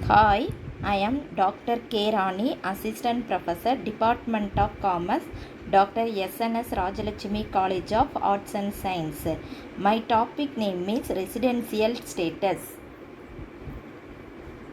Hi, I am Dr.K.Rani, Assistant Professor, Department of Commerce, Dr. SNS Rajalakshmi College of Arts and Science. My topic name is Residential Status.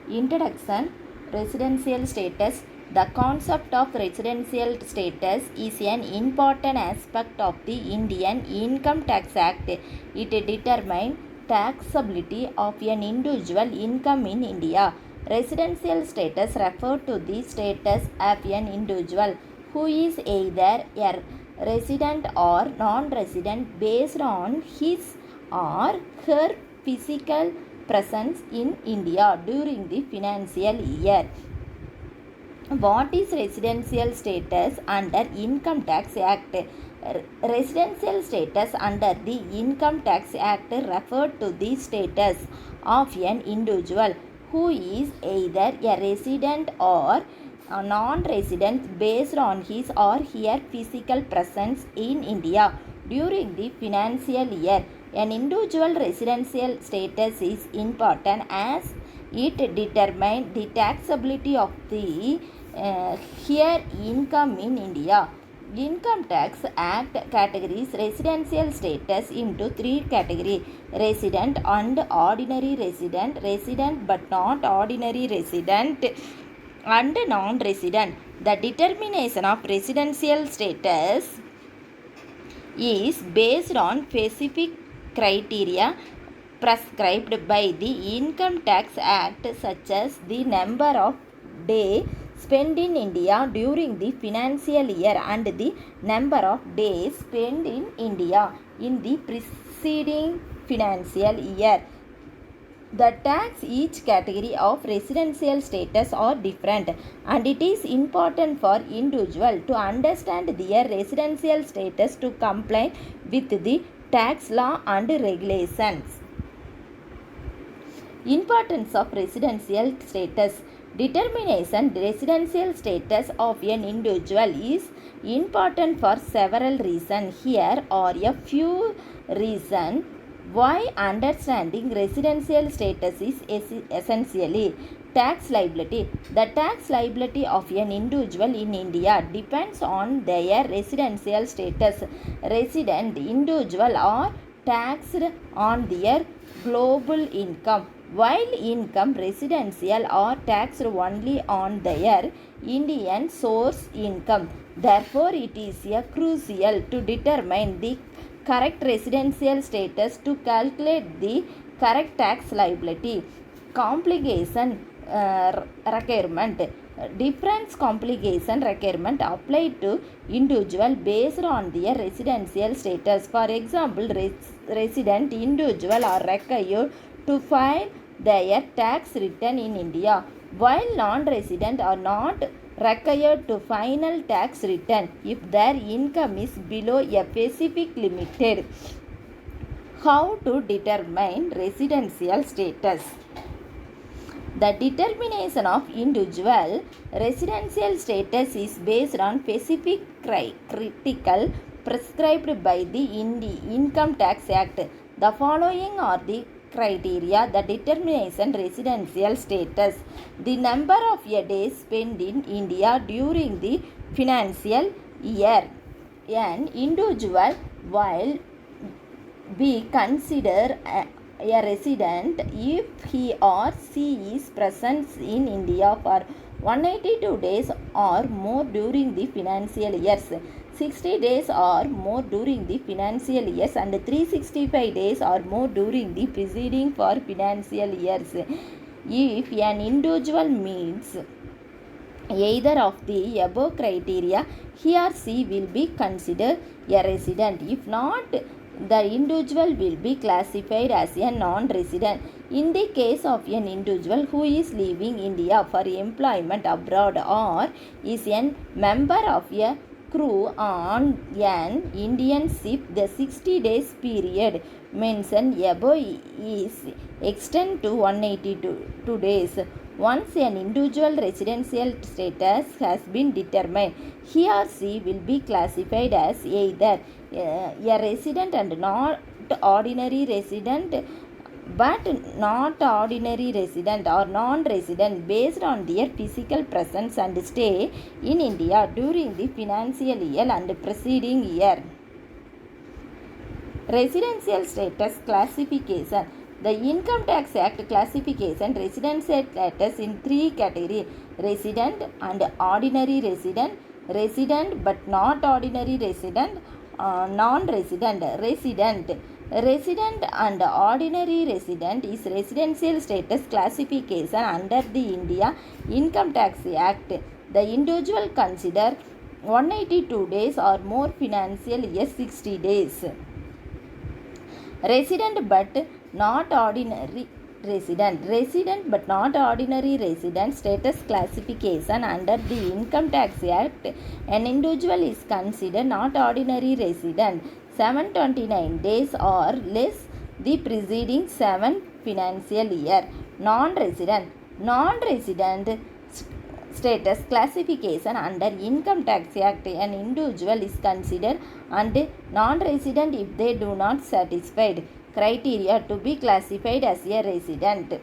Introduction. Residential status. The concept of residential status is an important aspect of the Indian Income Tax Act. It determines taxability of an individual income in India. Residential status refers to the status of an individual who is either a resident or non-resident based on his or her physical presence in India during the financial year. What is residential status under Income Tax Act? Residential status under the Income Tax Act referred to the status of an individual who is either a resident or a non-resident based on his or her physical presence in India during the financial year. An individual residential status is important as it determines the taxability of the here income in India. Income Tax Act categories residential status into three categories: resident and ordinary resident, resident but not ordinary resident, and non-resident. The determination of residential status is based on specific criteria prescribed by the Income Tax Act, such as the number of days spent in India during the financial year and the number of days spent in India in the preceding financial year. The tax each category of residential status are different, and it is important for individual to understand their residential status to comply with the tax law and regulations. Importance of residential status. Determination residential status of an individual is important for several reasons. Here are a few reasons why understanding residential status is essentially. Tax liability. The tax liability of an individual in India depends on their residential status. Resident individuals are taxed on their global income, while income residential are taxed only on their Indian source income. Therefore, it is crucial to determine the correct residential status to calculate the correct tax liability. Complication requirement. Different complication requirement applied to individual based on their residential status. For example, resident individual are required to file their tax return in India, while non-resident are not required to final tax return if their income is below a specific limit. How to determine residential status? The determination of individual residential status is based on specific critical prescribed by the Income Tax Act. The following are the criteria that determination residential status. The number of days spent in India during the financial year. An individual will be considered a resident if he or she is present in India for 182 days or more during the financial years, 60 days or more during the financial years, and 365 days or more during the preceding for financial years. If an individual meets either of the above criteria, he or she will be considered a resident. If not, the individual will be classified as a non-resident. In the case of an individual who is leaving India for employment abroad or is a member of a crew on an Indian ship, the 60 days period mentioned above is extended to 182 days. Once an individual residential status has been determined, he or she will be classified as either a resident and not ordinary resident but not ordinary resident or non-resident based on their physical presence and stay in India during the financial year and preceding year. Residential status classification. The Income Tax Act classification residential status in three categories: resident and ordinary resident, resident but not ordinary resident, non-resident. Resident and ordinary resident is residential status classification under the India Income Tax Act. The individual consider 182 days or more financial year 60 days. Resident but not ordinary resident but not ordinary resident status classification under the Income Tax Act. An individual is considered not ordinary resident 729 days or less the preceding 7 financial year. Non-resident status classification under Income Tax Act. An individual is considered and non-resident if they do not satisfy criteria to be classified as a resident.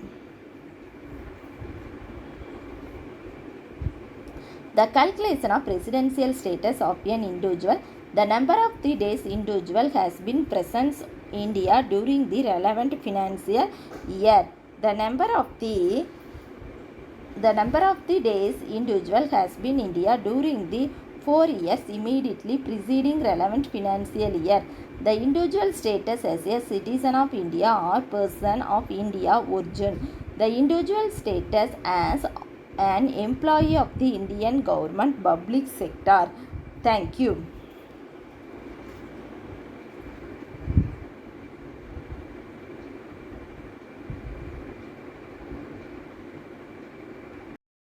The calculation of residential status of an individual. The number of the days individual has been present in India during the relevant financial year. The number of the days individual has been in India during the 4 years immediately preceding relevant financial year. The individual status as a citizen of India or person of India origin. The individual status as an employee of the Indian government public sector. Thank you.